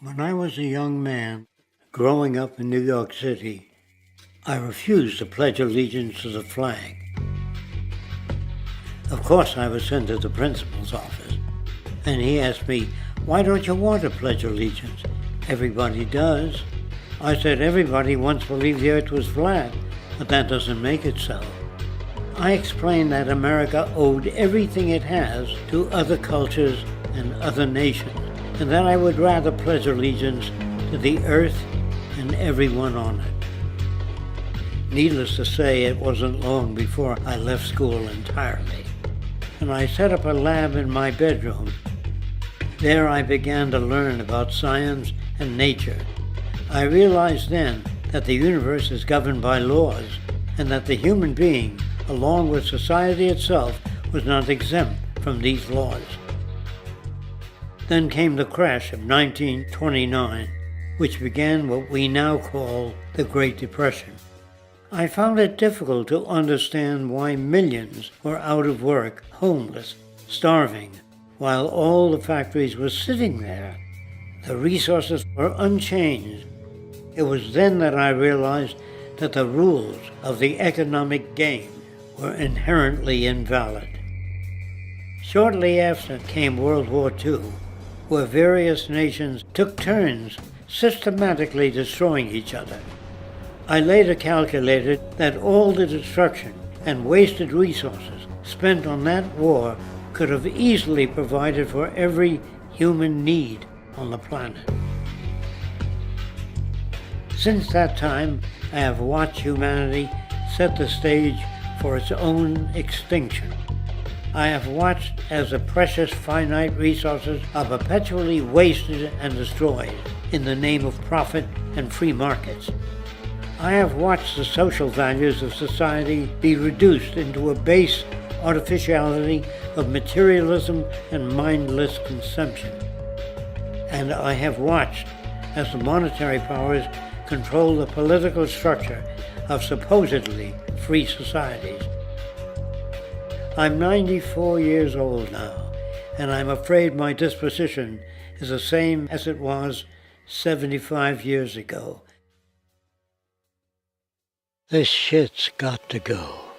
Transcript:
When I was a young man, growing up in New York City, I refused to pledge allegiance to the flag. Of course, I was sent to the principal's office, and he asked me, "Why don't you want to pledge allegiance? Everybody does." I said, "Everybody once believed the earth was flat, but that doesn't make it so." I explained that America owed everything it has to other cultures and other nations, and that I would rather pledge allegiance to the earth and everyone on it. Needless to say, it wasn't long before I left school entirely, and I set up a lab in my bedroom. There I began to learn about science and nature. I realized then that the universe is governed by laws, and that the human being, along with society itself, was not exempt from these laws. Then came the crash of 1929, which began what we now call the Great Depression. I found it difficult to understand why millions were out of work, homeless, starving, while all the factories were sitting there. The resources were unchanged. It was then that I realized that the rules of the economic game were inherently invalid. Shortly after came World War II, where various nations took turns systematically destroying each other. I later calculated that all the destruction and wasted resources spent on that war could have easily provided for every human need on the planet. Since that time, I have watched humanity set the stage for its own extinction. I have watched as the precious finite resources are perpetually wasted and destroyed in the name of profit and free markets. I have watched the social values of society be reduced into a base artificiality of materialism and mindless consumption. And I have watched as the monetary powers control the political structure of supposedly free societies. I'm 94 years old now, and I'm afraid my disposition is the same as it was 75 years ago. This shit's got to go.